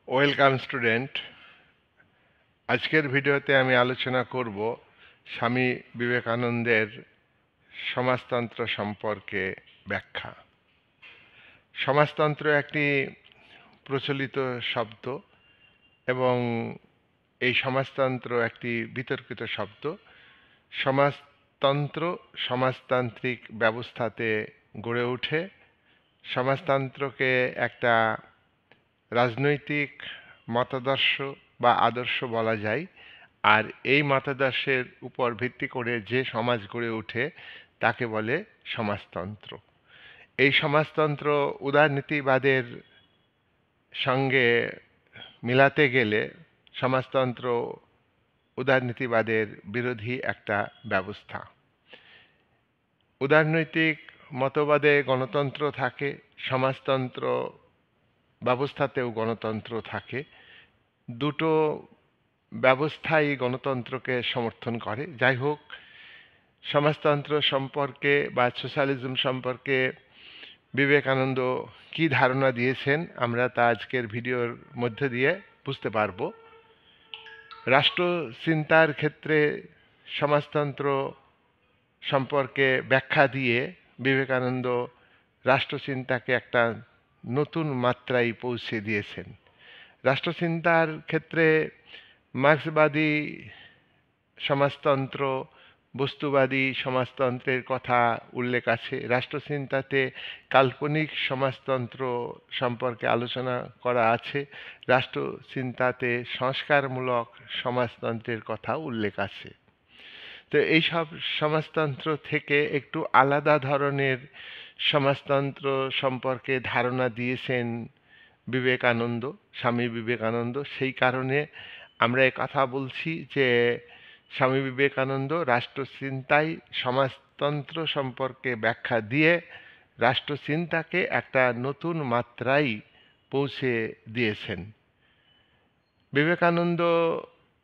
Welcome student. আজকের ভিডিওতে আমি আলোচনা করব স্বামী বিবেকানন্দের সমাজতন্ত্র সম্পর্কে ব্যাখ্যা। সমাজতন্ত্র একটি প্রচলিত শব্দ এবং এই সমাজতন্ত্র একটি বিতর্কিত শব্দ। সমাজতন্ত্র সমাজতান্ত্রিক ব্যবস্থাতে গড়ে ওঠে। সমাজতন্ত্রকে একটা রাজনৈতিক মতাদর্শ বা আদর্শ বলা যায়। আর এই মতাদর্শের উপর ভিত্তি করে যে সমাজ গড়ে ওঠে তাকে বলে সমাজতন্ত্র। এই সমাজতন্ত্র উদারনীতিবাদের সঙ্গে মিলাতে গেলে সমাজতন্ত্র উদারনীতিবাদের বিরোধী একটা ব্যবস্থা। উদারনৈতিক মতবাদে গণতন্ত্র থাকে, সমাজতন্ত্র ব্যবস্থাতেও গণতন্ত্র থাকে। দুটো ব্যবস্থাই গণতন্ত্রকে সমর্থন করে। যাই হোক, সমাজতন্ত্র সম্পর্কে বা সোশ্যালিজম সম্পর্কে বিবেকানন্দ কি ধারণা দিয়েছেন আমরা তা আজকের ভিডিওর মধ্যে দিয়ে বুঝতে পারব। রাষ্ট্রচিন্তার ক্ষেত্রে সমাজতন্ত্র সম্পর্কে ব্যাখ্যা দিয়ে বিবেকানন্দ রাষ্ট্রচিন্তাকে একটা নতুন মাত্রায় পৌঁছে দিয়েছেন। রাষ্ট্রচিন্তার ক্ষেত্রে মার্ক্সবাদী সমাজতন্ত্র, বস্তুবাদী সমাজতন্ত্রের কথা উল্লেখ আছে। রাষ্ট্রচিন্তাতে কাল্পনিক সমাজতন্ত্র সম্পর্কে আলোচনা করা আছে। রাষ্ট্রচিন্তাতে সংস্কারমূলক সমাজতন্ত্রের কথা উল্লেখ আছে। তো এইসব সমাজতন্ত্র থেকে একটু আলাদা ধরনের সমাজতন্ত্র সম্পর্কে ধারণা দিয়েছেন বিবেকানন্দ, স্বামী বিবেকানন্দ। সেই কারণে আমরা কথা বলছি যে স্বামী বিবেকানন্দ রাষ্ট্রচিন্তায় সমাজতন্ত্র সম্পর্কে ব্যাখ্যা দিয়ে রাষ্ট্রচিন্তাকে একটা নতুন মাত্রায় পৌঁছে দিয়েছেন। বিবেকানন্দ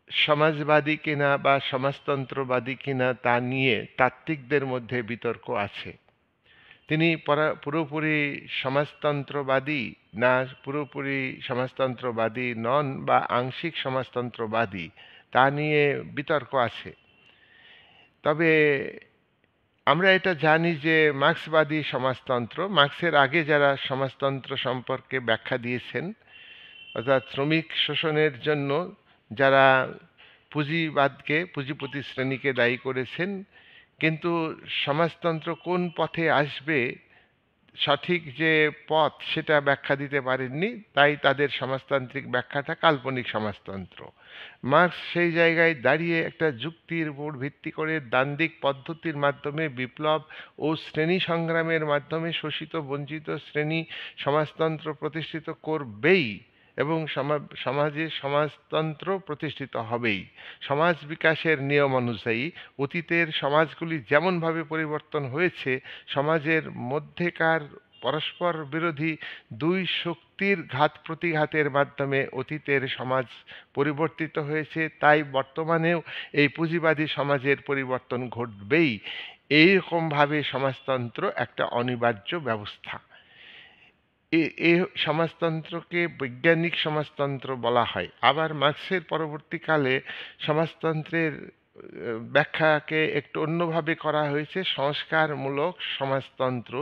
সমাজবাদী কিনা বা সমাজতন্ত্রবাদী কিনা তা নিয়ে তাত্ত্বিকদের মধ্যে বিতর্ক আছে। তিনি পুরোপুরি সমাজতন্ত্রবাদী না পুরোপুরি সমাজতন্ত্রবাদী নন বা আংশিক সমাজতন্ত্রবাদী তা নিয়ে বিতর্ক আছে। তবে আমরা এটা জানি যে মার্ক্সবাদী সমাজতন্ত্র, মার্ক্সের আগে যারা সমাজতন্ত্র সম্পর্কে ব্যাখ্যা দিয়েছেন, অর্থাৎ শ্রমিক শোষণের জন্য যারা পুঁজিবাদকে, পুঁজিপতি শ্রেণীকে দায়ী করেছেন, কিন্তু সমাজতন্ত্র কোন পথে আসবে সঠিক যে পথ সেটা ব্যাখ্যা দিতে পারেননি, তাই তাদের সমাজতান্ত্রিক ব্যাখ্যাটা কাল্পনিক সমাজতন্ত্র। মার্ক্স সেই জায়গায় দাঁড়িয়ে একটা যুক্তির উপর ভিত্তি করে দ্বান্দ্বিক পদ্ধতির মাধ্যমে বিপ্লব ও শ্রেণী সংগ্রামের মাধ্যমে শোষিত বঞ্চিত শ্রেণী সমাজতন্ত্র প্রতিষ্ঠিত করবেই এবং সমাজে সমাজতন্ত্র প্রতিষ্ঠিত হবেই। সমাজ বিকাশের নিয়ম অনুযায়ী অতীতের সমাজগুলি যেমনভাবে পরিবর্তন হয়েছে, সমাজের মধ্যেকার পরস্পর বিরোধী দুই শক্তির ঘাত প্রতিঘাতের মাধ্যমে অতীতের সমাজ পরিবর্তিত হয়েছে, তাই বর্তমানেও এই পুঁজিবাদী সমাজের পরিবর্তন ঘটবেই। এইরকমভাবে সমাজতন্ত্র একটা অনিবার্য ব্যবস্থা। এই সমাজতন্ত্রকে বৈজ্ঞানিক সমাজতন্ত্র বলা হয়। আবার মার্ক্সের পরবর্তীকালে সমাজতন্ত্রের ব্যাখ্যাকে একটু অন্যভাবে করা হয়েছে, সংস্কারমূলক সমাজতন্ত্র।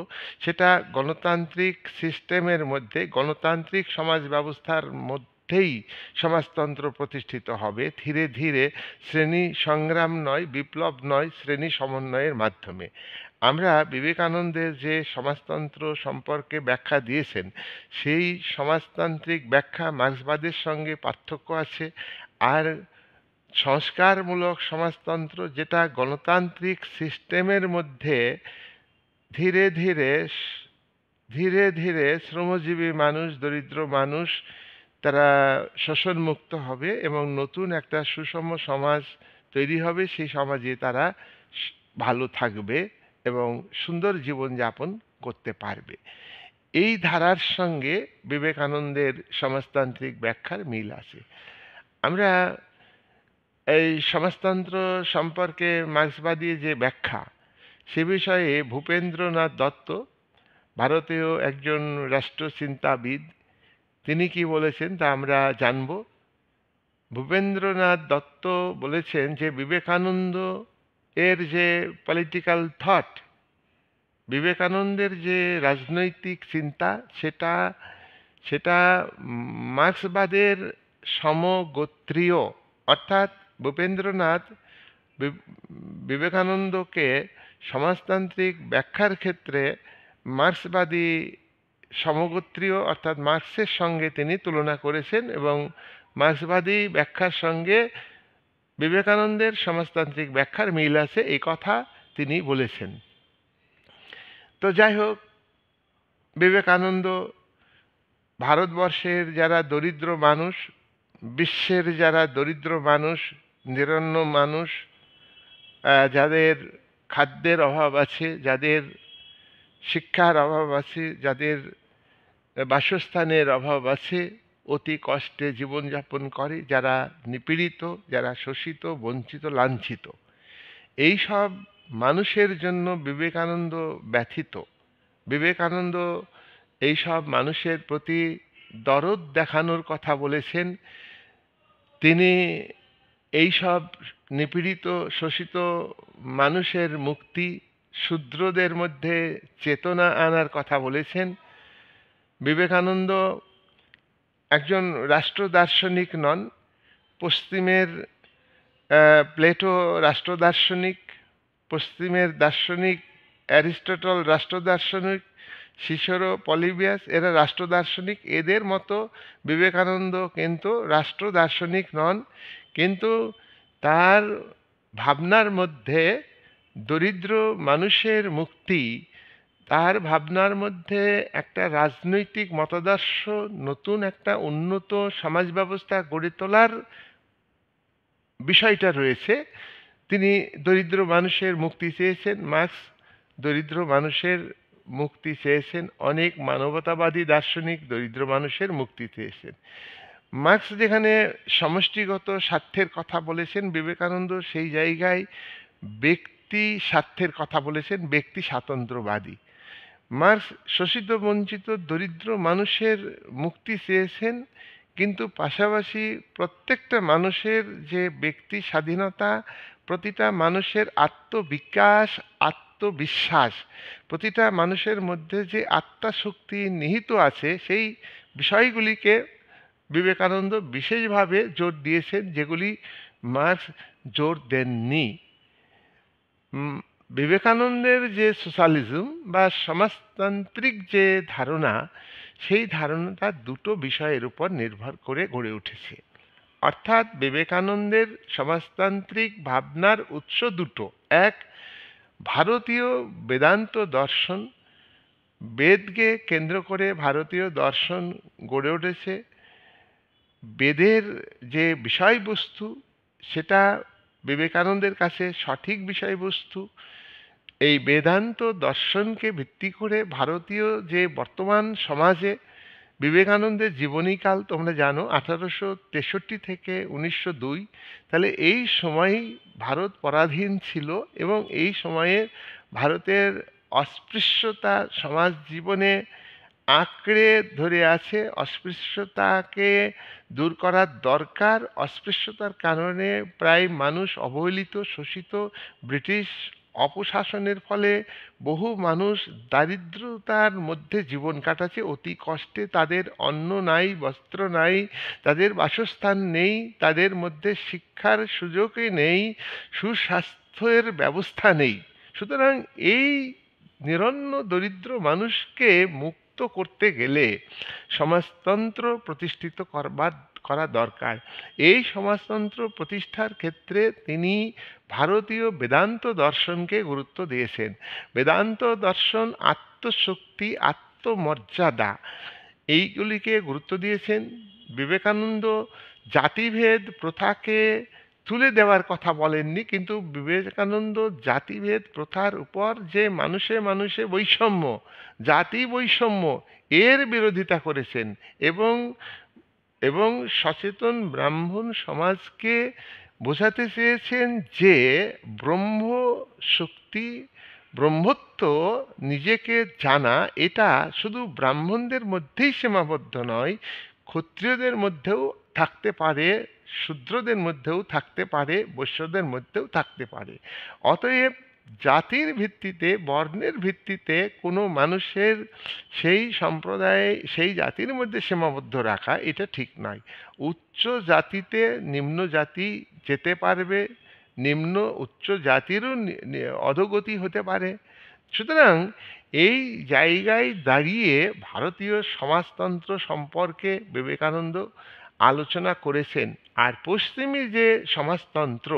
সেটা গণতান্ত্রিক সিস্টেমের মধ্যে, গণতান্ত্রিক সমাজ ব্যবস্থার মধ্যেই সমাজতন্ত্র প্রতিষ্ঠিত হবে ধীরে ধীরে, শ্রেণী সংগ্রাম নয়, বিপ্লব নয়, শ্রেণী সমন্বয়ের মাধ্যমে। আমরা বিবেকানন্দের যে সমাজতন্ত্র সম্পর্কে ব্যাখ্যা দিয়েছেন, সেই সমাজতান্ত্রিক ব্যাখ্যা মার্ক্সবাদের সঙ্গে পার্থক্য আছে। আর সংস্কারমূলক সমাজতন্ত্র, যেটা গণতান্ত্রিক সিস্টেমের মধ্যে ধীরে ধীরে ধীরে ধীরে শ্রমজীবী মানুষ, দরিদ্র মানুষ তারা শোষণমুক্ত হবে এবং নতুন একটা সুষম সমাজ তৈরি হবে। সেই সমাজে তারা ভালো থাকবে এবং সুন্দর জীবনযাপন করতে পারবে। এই ধারার সঙ্গে বিবেকানন্দের সমাজতান্ত্রিক ব্যাখ্যার মিল আছে। আমরা এই সমাজতন্ত্র সম্পর্কে মার্ক্সবাদী যে ব্যাখ্যা, সে বিষয়ে ভূপেন্দ্রনাথ দত্ত, ভারতীয় একজন রাষ্ট্রচিন্তাবিদ, তিনি কি বলেছেন তা আমরা জানব। ভূপেন্দ্রনাথ দত্ত বলেছেন যে বিবেকানন্দ এর যে পলিটিক্যাল থট, বিবেকানন্দের যে রাজনৈতিক চিন্তা, সেটা সেটা মার্ক্সবাদের সমগোত্রীয়। অর্থাৎ ভূপেন্দ্রনাথ বি- বিবেকানন্দকে সমাজতান্ত্রিক ব্যাখ্যার ক্ষেত্রে মার্ক্সবাদী সমগোত্রীয় অর্থাৎ মার্ক্সের সঙ্গে তিনি তুলনা করেছেন, এবং মার্ক্সবাদী ব্যাখ্যার সঙ্গে বিবেকানন্দের সমাজতান্ত্রিক ব্যাখ্যার মিল আছে, এই কথা তিনি বলেছেন। তো যাই হোক, বিবেকানন্দ ভারতবর্ষের যারা দরিদ্র মানুষ, বিশ্বের যারা দরিদ্র মানুষ, নিরন্ন মানুষ, যাদের খাদ্যের অভাব আছে, যাদের শিক্ষার অভাব আছে, যাদের বাসস্থানের অভাব আছে, অতি কষ্টে জীবনযাপন করে, যারা নিপীড়িত, যারা শোষিত, বঞ্চিত, লাঞ্ছিত, এই সব মানুষের জন্য বিবেকানন্দ ব্যথিত। বিবেকানন্দ এই সব মানুষের প্রতি দরদ দেখানোর কথা বলেছেন। তিনি এই সব নিপীড়িত, শোষিত মানুষের মুক্তি, শূদ্রদের মধ্যে চেতনা আনার কথা বলেছেন। বিবেকানন্দ একজন রাষ্ট্র দার্শনিক নন। পশ্চিমের প্লেটো রাষ্ট্র দার্শনিক, পশ্চিমের দার্শনিক অ্যারিস্টটল রাষ্ট্র দার্শনিক, সিসেরো, পলিবিয়াস এরা রাষ্ট্র দার্শনিক। এদের মতো বিবেকানন্দ কিন্তু রাষ্ট্র দার্শনিক নন, কিন্তু তার ভাবনার মধ্যে দরিদ্র মানুষের মুক্তি, তার ভাবনার মধ্যে একটা রাজনৈতিক মতাদর্শ, নতুন একটা উন্নত সমাজ ব্যবস্থা গড়ে তোলার বিষয়টা রয়েছে। তিনি দরিদ্র মানুষের মুক্তি চেয়েছেন। মার্ক্স দরিদ্র মানুষের মুক্তি চেয়েছেন। অনেক মানবতাবাদী দার্শনিক দরিদ্র মানুষের মুক্তি চেয়েছেন। মার্ক্স যেখানে সমষ্টিগত স্বার্থের কথা বলেছেন, বিবেকানন্দ সেই জায়গায় ব্যক্তি স্বার্থের কথা বলেছেন, ব্যক্তি স্বাতন্ত্র্যবাদী। মার্ক্স শোষিত, বঞ্চিত, দরিদ্র মানুষের মুক্তি চেয়েছেন, কিন্তু পাশাপাশি প্রত্যেকটা মানুষের যে ব্যক্তি স্বাধীনতা, প্রতিটা মানুষের আত্মবিকাশ, আত্মবিশ্বাস, প্রতিটা মানুষের মধ্যে যে আত্মাশক্তি নিহিত আছে, সেই বিষয়গুলিকে বিবেকানন্দ বিশেষভাবে জোর দিয়েছেন, যেগুলি মার্ক্স জোর দেননি। বিবেকানন্দের যে সোশ্যালিজম বা সমাজতান্ত্রিক যে ধারণা, সেই ধারণাটা দুটো বিষয়ের উপর নির্ভর করে গড়ে উঠেছে। অর্থাৎ বিবেকানন্দের সমাজতান্ত্রিক ভাবনার উৎস দুটো। এক, ভারতীয় বেদান্ত দর্শন। বেদকে কেন্দ্র করে ভারতীয় দর্শন গড়ে উঠেছে। বেদের যে বিষয়বস্তু, সেটা বিবেকানন্দের কাছে সঠিক বিষয়বস্তু। এই বেদান্ত দর্শনকে ভিত্তি করে ভারতীয় যে বর্তমান সমাজে বিবেকানন্দের জীবনীকাল তোমরা জানো, 1863 থেকে 1902। তাহলে এই সময়ই ভারত পরাধীন ছিল, এবং এই সময়ে ভারতের অস্পৃশ্যতা সমাজ জীবনে আঁকড়ে ধরে আছে। অস্পৃশ্যতাকে দূর করার দরকার। অস্পৃশ্যতার কারণে প্রায় মানুষ অবহেলিত, শোষিত। ব্রিটিশ অপশাসনের ফলে বহু মানুষ দারিদ্রতার মধ্যে জীবন কাটাচ্ছে, অতি কষ্টে। তাদের অন্ন নাই, বস্ত্র নাই, তাদের বাসস্থান নেই, তাদের মধ্যে শিক্ষার সুযোগই নেই, সুস্বাস্থ্যের ব্যবস্থা নেই। সুতরাং এই নিরন্ন দরিদ্র মানুষকে মুক্ত করতে গেলে সমাজতন্ত্র প্রতিষ্ঠিত করা দরকার। এই সমাজতন্ত্র প্রতিষ্ঠার ক্ষেত্রে তিনি ভারতীয় বেদান্ত দর্শনকে গুরুত্ব দিয়েছেন। বেদান্ত দর্শন আত্মশক্তি, আত্মমর্যাদা, এইগুলিকে গুরুত্ব দিয়েছেন। বিবেকানন্দ জাতিভেদ প্রথাকে তুলে দেওয়ার কথা বলেননি, কিন্তু বিবেকানন্দ জাতিভেদ প্রথার উপর যে মানুষে মানুষে বৈষম্য, জাতি বৈষম্য, এর বিরোধিতা করেছেন, এবং এবং সচেতন ব্রাহ্মণ সমাজকে বোঝাতে চেয়েছেন যে ব্রহ্ম শক্তি, ব্রহ্মত্ব, নিজেকে জানা, এটা শুধু ব্রাহ্মণদের মধ্যেই সীমাবদ্ধ নয়, ক্ষত্রিয়দের মধ্যেও থাকতে পারে, শূদ্রদের মধ্যেও থাকতে পারে, বৈশ্যদের মধ্যেও থাকতে পারে। অতএব জাতির ভিত্তিতে, বর্ণের ভিত্তিতে কোনো মানুষের সেই সম্প্রদায়ে, সেই জাতির মধ্যে সীমাবদ্ধ রাখা এটা ঠিক নয়। উচ্চ জাতিতে নিম্ন জাতি যেতে পারবে, নিম্ন উচ্চ জাতিরও অধোগতি হতে পারে। সুতরাং এই জায়গায় দাঁড়িয়ে ভারতীয় সমাজতন্ত্র সম্পর্কে বিবেকানন্দ আলোচনা করেছেন। আর পশ্চিমী যে সমাজতন্ত্র,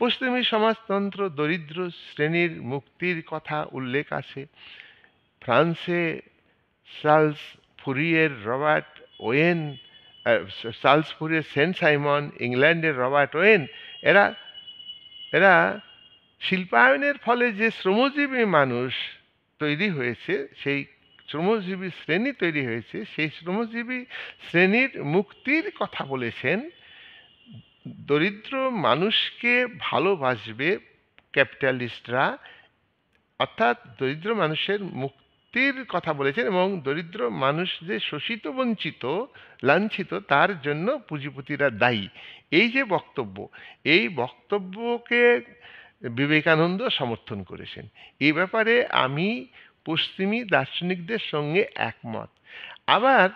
পশ্চিমী সমাজতন্ত্র দরিদ্র শ্রেণীর মুক্তির কথা উল্লেখ আছে। ফ্রান্সে Charles Fourier Robert Owen, Charles Fourier Saint Simon, ইংল্যান্ডের রবার্ট ওয়েন, এরা এরা শিল্পায়নের ফলে যে শ্রমজীবী মানুষ তৈরি হয়েছে, সেই শ্রমজীবী শ্রেণী তৈরি হয়েছে, সেই শ্রমজীবী শ্রেণীর মুক্তির কথা বলেছেন। দরিদ্র মানুষকে ভালোবাসবে ক্যাপিটালিস্টরা, অর্থাৎ দরিদ্র মানুষের মুক্তির কথা বলেছেন, এবং দরিদ্র মানুষ যে শোষিত, বঞ্চিত, লাঞ্ছিত, তার জন্য পুঁজিপতিরা দায়ী। এই যে বক্তব্য, এই বক্তব্যকে বিবেকানন্দ সমর্থন করেছেন। এই ব্যাপারে আমি পশ্চিমী দার্শনিকদের সঙ্গে একমত। আবার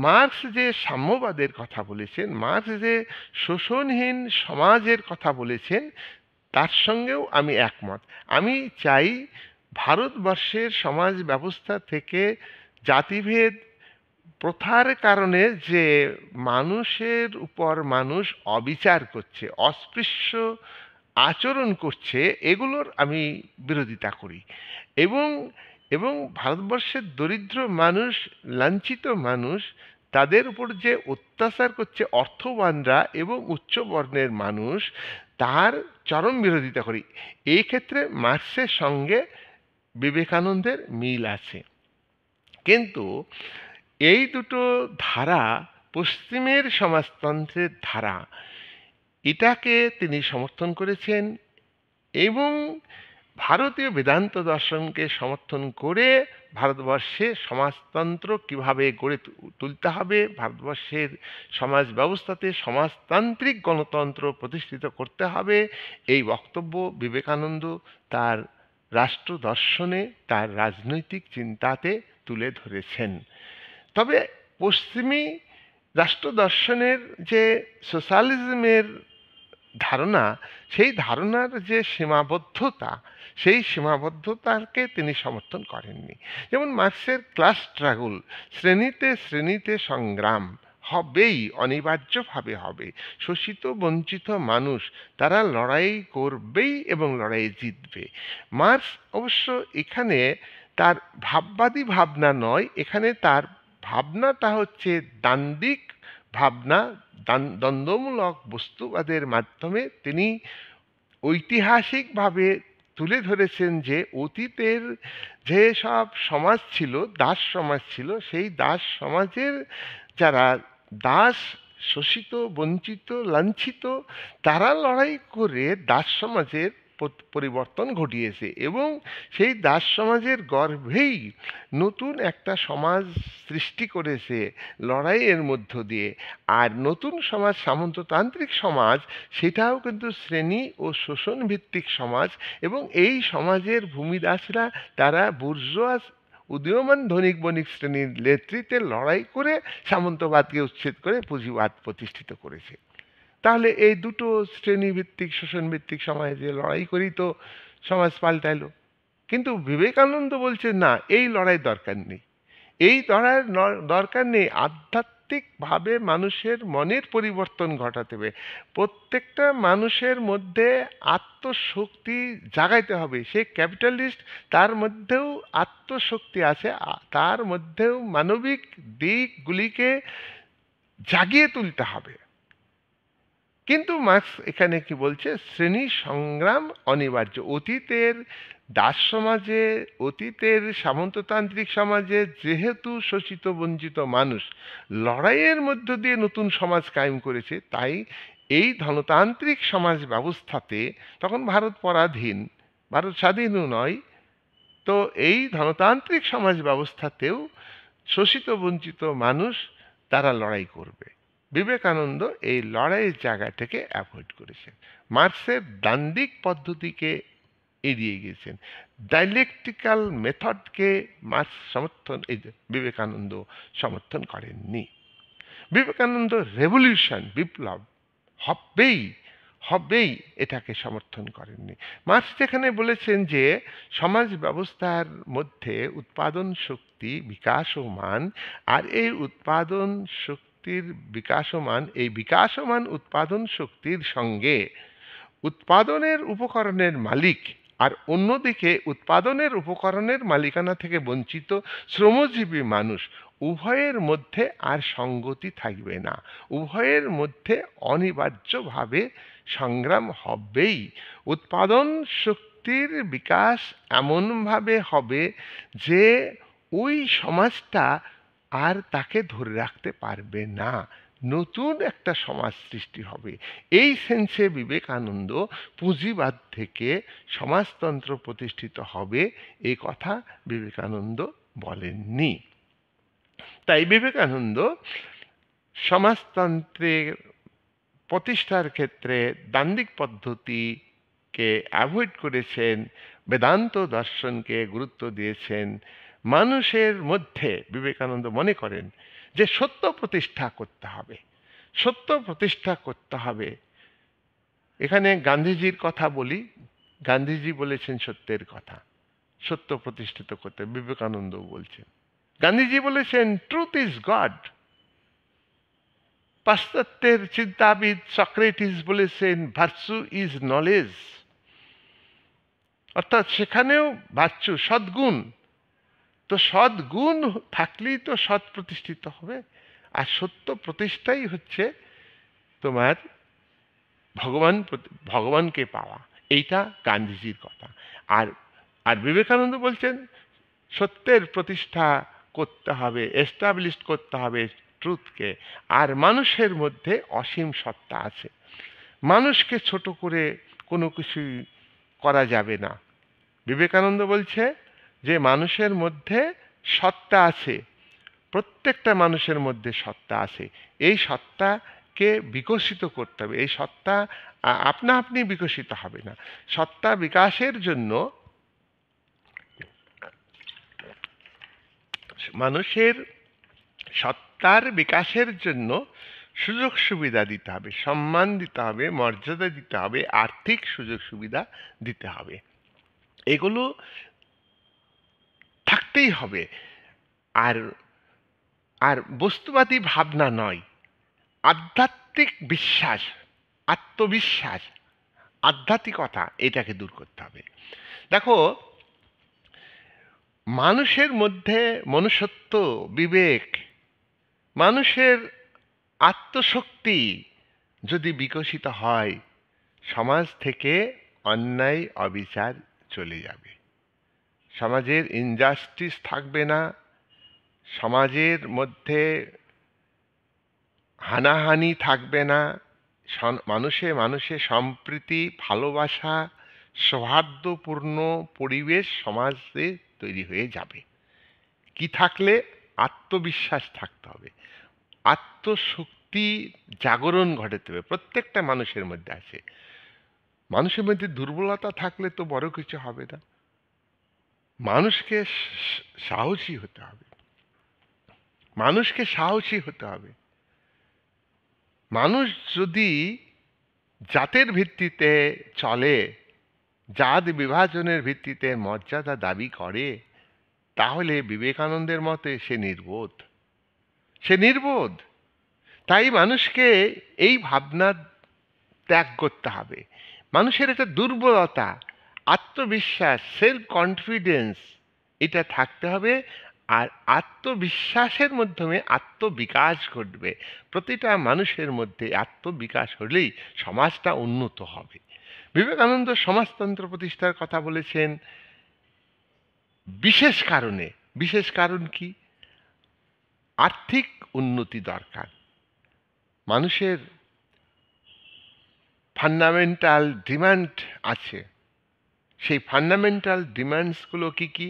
মার্কস যে সাম্যবাদের কথা বলেছেন, মার্কস যে শোষণহীন সমাজের কথা বলেছেন, তার সঙ্গেও আমি একমত। আমি চাই ভারতবর্ষের সমাজ ব্যবস্থা থেকে জাতিভেদ প্রথার কারণে যে মানুষের উপর মানুষ অবিচার করছে, অস্পৃশ্য আচরণ করছে, এগুলোর আমি বিরোধিতা করি। এবং এবং ভারতবর্ষের দরিদ্র মানুষ, লাঞ্ছিত মানুষ, তাদের উপর যে অত্যাচার করছে অর্থবানরা এবং উচ্চ বর্ণের মানুষ, তার চরম বিরোধিতা করি। এই ক্ষেত্রে মার্ক্সের সঙ্গে বিবেকানন্দের মিল আছে। কিন্তু এই দুটো ধারা, পশ্চিমের সমাজতন্ত্রের ধারা, এটাকে তিনি সমর্থন করেছেন এবং ভারতীয় বেদান্ত দর্শনকে সমর্থন করে ভারতবর্ষে সমাজতন্ত্র কিভাবে গড়ে তুলতে হবে, ভারতবর্ষের সমাজ ব্যবস্থাতে সমাজতান্ত্রিক গণতন্ত্র প্রতিষ্ঠিত করতে হবে, এই বক্তব্য বিবেকানন্দ তার রাষ্ট্র দর্শনে, তার রাজনৈতিক চিন্তাতে তুলে ধরেছেন। তবে পশ্চিমী রাষ্ট্র দর্শনের যে সোশ্যালিজমের ধারণা, সেই ধারণার যে সীমাবদ্ধতা, সেই সীমাবদ্ধতাকে তিনি সমর্থন করেননি। যেমন মার্ক্সের ক্লাস স্ট্রাগল, শ্রেণীতে শ্রেণীতে সংগ্রাম হবেই, অনিবার্যভাবে হবে। শোষিত বঞ্চিত মানুষ তারা লড়াই করবেই এবং লড়াই জিতবে। মার্ক্স অবশ্য এখানে তার ভাববাদী ভাবনা নয়, এখানে তার ভাবনাটা হচ্ছে দ্বান্দ্বিক ভাবনা, দ্বন্দ্বমূলক বস্তুবাদের মাধ্যমে তিনি ঐতিহাসিকভাবে তুলে ধরেছেন যে অতীতের যে সব সমাজ ছিল, দাস সমাজ ছিল, সেই দাস সমাজের যারা দাস, শোষিত, বঞ্চিত, লাঞ্ছিত, তারা লড়াই করে দাস সমাজের পরিবর্তন ঘটিয়েছে এবং সেই দাস সমাজের গর্ভেই নতুন একটা সমাজ সৃষ্টি করেছে লড়াইয়ের মধ্য দিয়ে। আর নতুন সমাজ, সামন্ততান্ত্রিক সমাজ, সেটাও কিন্তু শ্রেণী ও শোষণ ভিত্তিক সমাজ, এবং এই সমাজের ভূমিদাসরা তারা বুর্জোয়া উদীয়মান ধনিক বণিক শ্রেণীর নেতৃত্বে লড়াই করে সামন্তবাদকে উচ্ছেদ করে পুঁজিবাদ প্রতিষ্ঠিত করেছে। তাহলে এই দুটো শ্রেণীভিত্তিক, শোষণভিত্তিক সমাজে লড়াই করেই তো সমাজ পাল্টাইলো। কিন্তু বিবেকানন্দ বলছে না, এই লড়াই দরকার নেই, এই লড়াইয়ের দরকার নেই। আধ্যাত্মিকভাবে মানুষের মনের পরিবর্তন ঘটাতে হবে, প্রত্যেকটা মানুষের মধ্যে আত্মশক্তি জাগাইতে হবে। সে ক্যাপিটালিস্ট, তার মধ্যেও আত্মশক্তি আছে, তার মধ্যেও মানবিক দিকগুলিকে জাগিয়ে তুলতে হবে। কিন্তু মার্ক্স এখানে কি বলছে? শ্রেণী সংগ্রাম অনিবার্য। অতীতের দাস সমাজে, অতীতের সামন্ততান্ত্রিক সমাজে যেহেতু শোষিত বঞ্চিত মানুষ লড়াইয়ের মধ্য দিয়ে নতুন সমাজ কায়েম করেছে, তাই এই ধনতান্ত্রিক সমাজ ব্যবস্থাতে, তখন ভারত পরাধীন, ভারত স্বাধীনও নয়, তো এই ধনতান্ত্রিক সমাজ ব্যবস্থাতেও শোষিত বঞ্চিত মানুষ তারা লড়াই করবে। বিবেকানন্দ এই লড়াইয়ের জায়গা থেকে অ্যাভয়েড করেছেন। মার্ক্সের দ্বান্দ্বিক পদ্ধতিকে এড়িয়ে গিয়েছেন। ডায়ালেকটিক্যাল মেথডকে মার্ক্স সমর্থন, এই যে বিবেকানন্দ সমর্থন করেননি। বিবেকানন্দ রেভলিউশন, বিপ্লব হবেই হবেই এটাকে সমর্থন করেননি। মার্ক্স যেখানে বলেছেন যে সমাজ ব্যবস্থার মধ্যে উৎপাদন শক্তি বিকাশমান, আর এই উৎপাদন শক্তির বিকাশমান, এই বিকাশমান উৎপাদন শক্তির সঙ্গে উৎপাদনের উপকরণের মালিক আর অন্যদিকে উৎপাদনের উপকরণের মালিকানা থেকে বঞ্চিত শ্রমজীবী মানুষ, উভয়ের মধ্যে আর সঙ্গতি থাকবে না। উভয়ের মধ্যে অনিবার্যভাবে সংগ্রাম হবেই। উৎপাদন শক্তির বিকাশ এমনভাবে হবে যে ওই সমাজটা আর তাকে ধরে রাখতে পারবে না, নতুন একটা সমাজ সৃষ্টি হবে। এই সেন্সে বিবেকানন্দ পুঁজিবাদ থেকে সমাজতন্ত্র প্রতিষ্ঠিত হবে এই কথা বিবেকানন্দ বলেননি। তাই বিবেকানন্দ সমাজতন্ত্রের প্রতিষ্ঠার ক্ষেত্রে দ্বান্দ্বিক পদ্ধতিকে অ্যাভয়েড করেছেন, বেদান্ত দর্শনকে গুরুত্ব দিয়েছেন। মানুষের মধ্যে বিবেকানন্দ মনে করেন যে সত্য প্রতিষ্ঠা করতে হবে, সত্য প্রতিষ্ঠা করতে হবে। এখানে গান্ধীজির কথা বলি, গান্ধীজি বলেছেন সত্যের কথা, সত্য প্রতিষ্ঠিত করতে। বিবেকানন্দ বলছেন, গান্ধীজি বলেছেন ট্রুথ ইজ গড। পাশ্চাত্যের চিন্তাবিদ সক্রেটিস বলেছেন ভার্চু ইজ নলেজ। অর্থাৎ সেখানেও ভার্চু, সদ্গুণ, তো সদ্গুণ থাকলেই তো সৎ প্রতিষ্ঠিত হবে। আর সত্য প্রতিষ্ঠাই হচ্ছে তোমার ভগবানকে পাওয়া। এইটা গান্ধীজির কথা। আর আর বিবেকানন্দ বলছেন সত্যের প্রতিষ্ঠা করতে হবে, এস্টাবলিশ করতে হবে ট্রুথকে। আর মানুষের মধ্যে অসীম সত্তা আছে, মানুষকে ছোট করে কোনো কিছুই করা যাবে না। বিবেকানন্দ বলছে যে মানুষের মধ্যে সত্তা আছে, প্রত্যেকটা মানুষের মধ্যে সত্তা আছে। এই সত্তাকে বিকশিত করতে হবে। এই সত্তা আপনা আপনি বিকশিত হবে না। সত্তা বিকাশের জন্য মানুষের সত্তার বিকাশের জন্য সুযোগ সুবিধা দিতে হবে, সম্মান দিতে হবে, মর্যাদা দিতে হবে, আর্থিক সুযোগ সুবিধা দিতে হবে। এগুলো থাকতেই হবে। আর আর বস্তুবাদী ভাবনা নয়, আধ্যাত্মিক বিশ্বাস, আত্মবিশ্বাস, আধ্যাত্মিকতা, এটাকে দূর করতে হবে। দেখো, মানুষের মধ্যে মনুষ্যত্ব, বিবেক, মানুষের আত্মশক্তি যদি বিকশিত হয়, সমাজ থেকে অন্যায় অবিচার চলে যাবে, সমাজের ইনজাস্টিস থাকবে না, সমাজের মধ্যে হানাহানি থাকবে না, মানুষে মানুষে সম্প্রীতি, ভালোবাসা, সৌহার্দ্যপূর্ণ পরিবেশ সমাজে তৈরি হয়ে যাবে। কি থাকলে? আত্মবিশ্বাস থাকতে হবে, আত্মশক্তি জাগরণ ঘটাতে হবে। প্রত্যেকটা মানুষের মধ্যে আছে। মানুষের মধ্যে দুর্বলতা থাকলে তো বড় কিছু হবে না। মানুষকে সাহসী হতে হবে, মানুষকে সাহসী হতে হবে। মানুষ যদি জাতের ভিত্তিতে চলে, জাত বিভাজনের ভিত্তিতে মর্যাদা দাবি করে, তাহলে বিবেকানন্দের মতে সে নির্বোধ, সে নির্বোধ। তাই মানুষকে এই ভাবনা ত্যাগ করতে হবে। মানুষের একটা দুর্বলতা, আত্মবিশ্বাস, সেলফ কনফিডেন্স, এটা থাকতে হবে। আর আত্মবিশ্বাসের মাধ্যমে আত্মবিকাশ ঘটবে। প্রতিটা মানুষের মধ্যে আত্মবিকাশ হলেই সমাজটা উন্নত হবে। বিবেকানন্দ সমাজতন্ত্র প্রতিষ্ঠার কথা বলেছেন বিশেষ কারণে। বিশেষ কারণ কি? আর্থিক উন্নতি দরকার। মানুষের ফান্ডামেন্টাল ডিমান্ড আছে। সেই ফান্ডামেন্টাল ডিমান্ডসগুলো কি কি?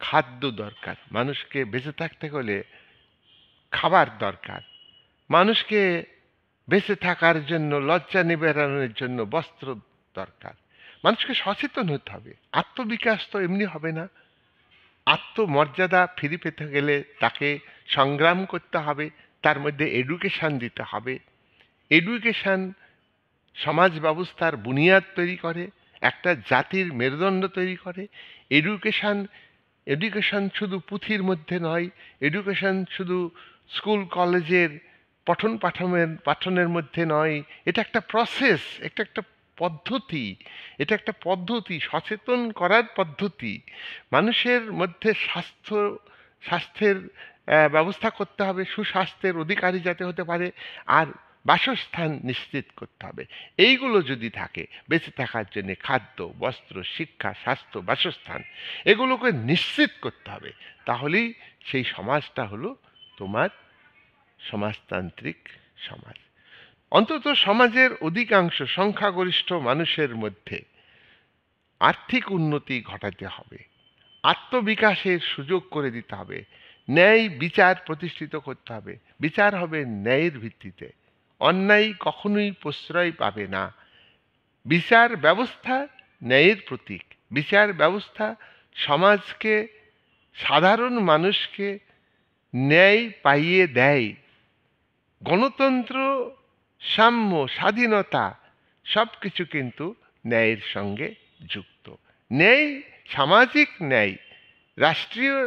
খাদ্য দরকার। মানুষকে বেঁচে থাকতে হলে খাবার দরকার, মানুষকে বেঁচে থাকার জন্য, লজ্জা নিবারণের জন্য বস্ত্র দরকার। মানুষকে সচেতন হতে হবে। আত্মবিকাশ তো এমনি হবে না। আত্মমর্যাদা ফিরে পেতে গেলে তাকে সংগ্রাম করতে হবে, তার মধ্যে এডুকেশন দিতে হবে। এডুকেশন সমাজ ব্যবস্থার বুনিয়াদ তৈরি করে, একটা জাতির মেরুদণ্ড তৈরি করে। এডুকেশন এডুকেশন শুধু পুঁথির মধ্যে নয়, এডুকেশন শুধু স্কুল কলেজের পাঠনের মধ্যে নয়। এটা একটা প্রসেস, এটা একটা পদ্ধতি, এটা একটা পদ্ধতি, সচেতন করার পদ্ধতি। মানুষের মধ্যে স্বাস্থ্যের ব্যবস্থা করতে হবে, সুস্বাস্থ্যের অধিকারী যাতে হতে পারে, আর বাসস্থান নিশ্চিত করতে হবে। এইগুলো যদি থাকে, বেঁচে থাকার জন্য খাদ্য, বস্ত্র, শিক্ষা, স্বাস্থ্য, বাসস্থান, এগুলোকে নিশ্চিত করতে হবে। তাহলেই সেই সমাজটা হলো তোমার সমাজতান্ত্রিক সমাজ। অন্তত সমাজের অধিকাংশ সংখ্যাগরিষ্ঠ মানুষের মধ্যে আর্থিক উন্নতি ঘটাতে হবে, আত্মবিকাশের সুযোগ করে দিতে হবে, ন্যায় বিচার প্রতিষ্ঠিত করতে হবে। বিচার হবে ন্যায়ের ভিত্তিতে, অন্যায় কখনোই প্রশ্রয় পাবে না। বিচার ব্যবস্থা ন্যায়ের প্রতীক। বিচার ব্যবস্থা সমাজকে, সাধারণ মানুষকে ন্যায় পাইয়ে দেয়। গণতন্ত্র, সাম্য, স্বাধীনতা সব কিছু কিন্তু ন্যায়ের সঙ্গে যুক্ত। ন্যায়, সামাজিক ন্যায়, রাষ্ট্রীয়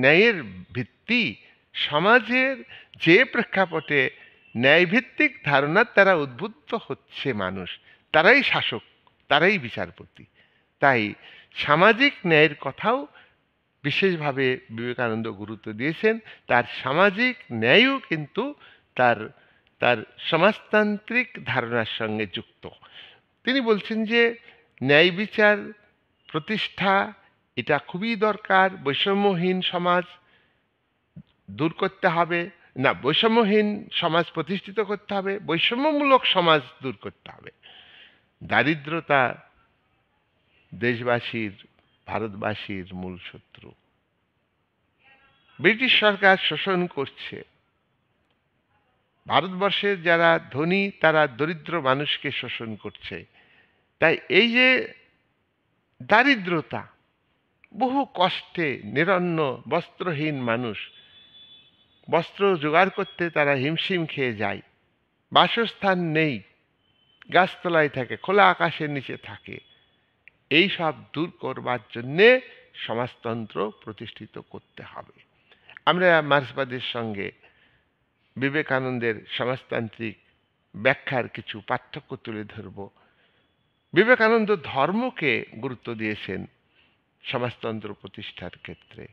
ন্যায়ের ভিত্তি। সমাজের যে প্রেক্ষাপটে ন্যায়ভিত্তিক ধারণার দ্বারা উদ্বুদ্ধ হচ্ছে মানুষ, তারাই শাসক, তারাই বিচারপতি। তাই সামাজিক ন্যায়ের কথাও বিশেষভাবে বিবেকানন্দ গুরুত্ব দিয়েছেন। তার সামাজিক ন্যায়ও কিন্তু তার তার সমাজতান্ত্রিক ধারণার সঙ্গে যুক্ত। তিনি বলছেন যে ন্যায় বিচার প্রতিষ্ঠা এটা খুবই দরকার। বৈষম্যহীন সমাজ দূর করতে হবে, না, বৈষম্যহীন সমাজ প্রতিষ্ঠিত করতে হবে, বৈষম্যমূলক সমাজ দূর করতে হবে। দারিদ্রতা দেশবাসীর, ভারতবাসীর মূল শত্রু। ব্রিটিশ সরকার শোষণ করছে। ভারতবর্ষের যারা ধনী তারা দরিদ্র মানুষকে শোষণ করছে। তাই এই যে দারিদ্রতা, বহু কষ্টে নিরন্ন বস্ত্রহীন মানুষ, বস্ত্র জোগাড় করতে তারা হিমশিম খেয়ে যায়, বাসস্থান নেই, গাছতলায় থাকে, খোলা আকাশের নিচে থাকে। এই সব দূর করবার জন্যে সমাজতন্ত্র প্রতিষ্ঠিত করতে হবে। আমরা মার্ক্সবাদের সঙ্গে বিবেকানন্দের সমাজতান্ত্রিক ব্যাখ্যার কিছু পার্থক্য তুলে ধরব। বিবেকানন্দ ধর্মকে গুরুত্ব দিয়েছেন সমাজতন্ত্র প্রতিষ্ঠার ক্ষেত্রে।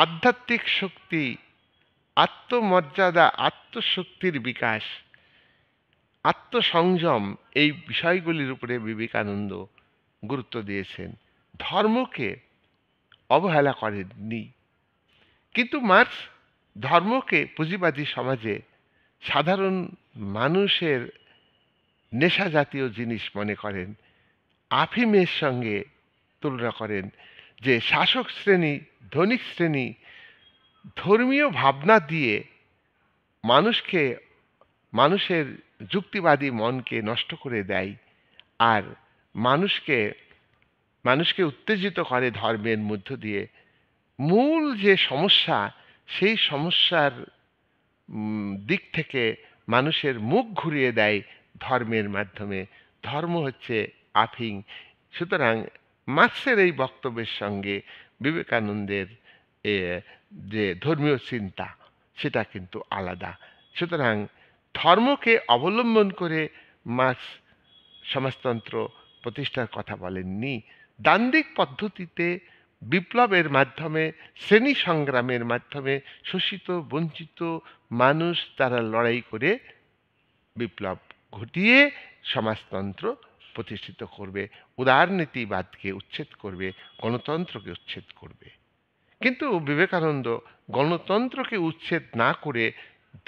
আধ্যাত্মিক শক্তি, আত্মমর্যাদা, আত্মশক্তির বিকাশ, আত্মসংযম, এই বিষয়গুলির উপরে বিবেকানন্দ গুরুত্ব দিয়েছেন। ধর্মকে অবহেলা করেননি। কিন্তু মার্ক্স ধর্মকে পুঁজিবাদী সমাজে সাধারণ মানুষের নেশা জাতীয় জিনিস মনে করেন। আফিমের সঙ্গে তুলনা করেন যে শাসক শ্রেণী, ধনিক শ্রেণী ধর্মীয় ভাবনা দিয়ে মানুষের যুক্তিবাদী মনকে নষ্ট করে দেয়, আর মানুষকে উত্তেজিত করে ধর্মের মধ্য দিয়ে। মূল যে সমস্যা, সেই সমস্যার দিক থেকে মানুষের মুখ ঘুরিয়ে দেয় ধর্মের মাধ্যমে। ধর্ম হচ্ছে আফিং। সুতরাং মার্ক্সের এই বক্তব্যের সঙ্গে বিবেকানন্দের যে ধর্মীয় চিন্তা, সেটা কিন্তু আলাদা। সুতরাং ধর্মকে অবলম্বন করে মার্ক্স সমাজতন্ত্র প্রতিষ্ঠার কথা বলেননি। দ্বান্দ্বিক পদ্ধতিতে বিপ্লবের মাধ্যমে, শ্রেণী সংগ্রামের মাধ্যমে শোষিত বঞ্চিত মানুষ তারা লড়াই করে বিপ্লব ঘটিয়ে সমাজতন্ত্র প্রতিষ্ঠিত করবে, উদারনীতিবাদকে উচ্ছেদ করবে, গণতন্ত্রকে উচ্ছেদ করবে। কিন্তু বিবেকানন্দ গণতন্ত্রকে উচ্ছেদ না করে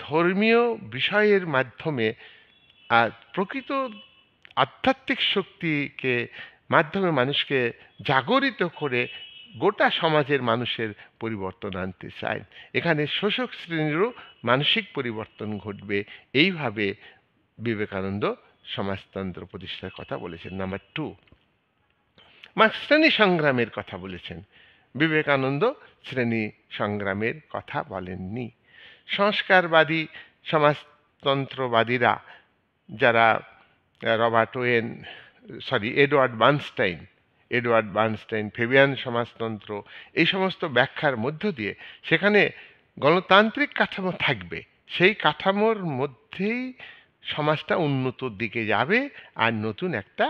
ধর্মীয় বিষয়ের মাধ্যমে আর প্রকৃত আধ্যাত্মিক শক্তিকে মাধ্যমে মানুষকে জাগরিত করে গোটা সমাজের মানুষের পরিবর্তন আনতে চান। এখানে শোষক শ্রেণীরও মানসিক পরিবর্তন ঘটবে, এইভাবে বিবেকানন্দ সমাজতন্ত্র প্রতিষ্ঠার কথা বলেছেন। নাম্বার 2, মার্ক্স শ্রেণী সংগ্রামের কথা বলেছেন। বিবেকানন্দ শ্রেণী সংগ্রামের কথা বলেননি। সংস্কারবাদী সমাজতন্ত্রবাদীরা যারা এডওয়ার্ড বার্নস্টাইন, ফেবিয়ান সমাজতন্ত্র, এই সমস্ত ব্যাখ্যার মধ্য দিয়ে সেখানে গণতান্ত্রিক কাঠামো থাকবে, সেই কাঠামোর মধ্যেই সমাজটা উন্নতির দিকে যাবে, আর নতুন একটা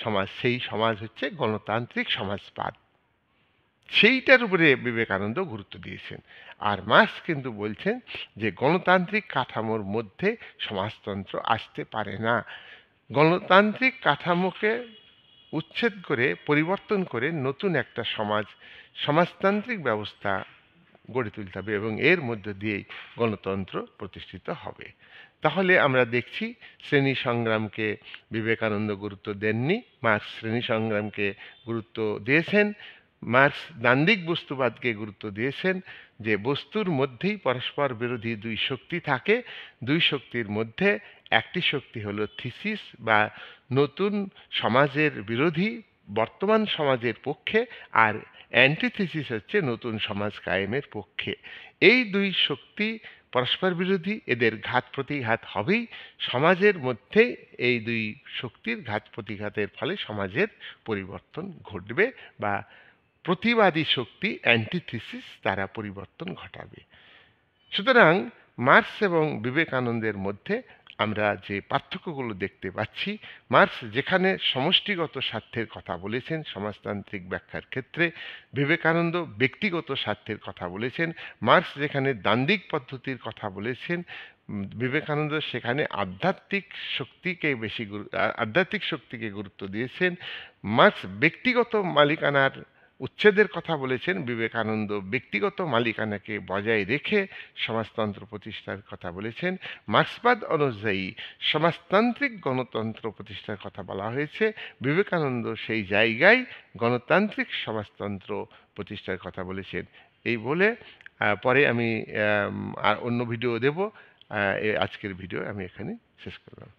সমাজ, সেই সমাজ হচ্ছে গণতান্ত্রিক সমাজবাদ, সেইটার উপরে বিবেকানন্দ গুরুত্ব দিয়েছেন। আর মার্ক্স কিন্তু বলছেন যে গণতান্ত্রিক কাঠামোর মধ্যে সমাজতন্ত্র আসতে পারে না। গণতান্ত্রিক কাঠামোকে উচ্ছেদ করে, পরিবর্তন করে নতুন একটা সমাজতান্ত্রিক ব্যবস্থা গড়ে তুলতে হবে, এবং এর মধ্য দিয়েই গণতন্ত্র প্রতিষ্ঠিত হবে। তাহলে আমরা দেখছি শ্রেণী সংগ্রামকে বিবেকানন্দ গুরুত্ব দেননি, মার্ক্স শ্রেণী সংগ্রামকে গুরুত্ব দিয়েছেন। মার্ক্স দ্বান্দ্বিক বস্তুবাদকে গুরুত্ব দিয়েছেন, যে বস্তুর মধ্যেই পরস্পর বিরোধী দুই শক্তি থাকে, দুই শক্তির মধ্যে একটি শক্তি হলো থিসিস বা নতুন সমাজের বিরোধী, বর্তমান সমাজের পক্ষে, আর অ্যান্টিথিসিস হচ্ছে নতুন সমাজ কায়েমের পক্ষে। এই দুই শক্তি পরস্পর বিরোধী, এদের ঘাত প্রতিঘাত হবেই। সমাজের মধ্যে এই দুই শক্তির ঘাত প্রতিঘাতের ফলে সমাজের পরিবর্তন ঘটবে, বা প্রতিবাদী শক্তি অ্যান্টিথিসিস তারা পরিবর্তন ঘটাবে। সুতরাং মার্ক্স এবং বিবেকানন্দের মধ্যে আমরা যে পার্থক্যগুলো দেখতে পাচ্ছি, মার্ক্স যেখানে সমষ্টিগত স্বার্থের কথা বলেছেন সমাজতান্ত্রিক ব্যাখ্যার ক্ষেত্রে, বিবেকানন্দ ব্যক্তিগত স্বার্থের কথা বলেছেন। মার্ক্স যেখানে দ্বান্দ্বিক পদ্ধতির কথা বলেছেন, বিবেকানন্দ সেখানে আধ্যাত্মিক শক্তিকে গুরুত্ব দিয়েছেন। মার্ক্স ব্যক্তিগত মালিকানার উচ্ছেদের কথা বলেছেন, বিবেকানন্দ ব্যক্তিগত মালিকানাকে বজায় রেখে সমাজতন্ত্র প্রতিষ্ঠার কথা বলেছেন। মার্ক্সবাদ অনুযায়ী সমাজতান্ত্রিক গণতন্ত্র প্রতিষ্ঠার কথা বলা হয়েছে, বিবেকানন্দ সেই জায়গায় গণতান্ত্রিক সমাজতন্ত্র প্রতিষ্ঠার কথা বলেছেন। এই বলে পরে আমি আর অন্য ভিডিও দেব, আজকের ভিডিও আমি এখানে শেষ করলাম।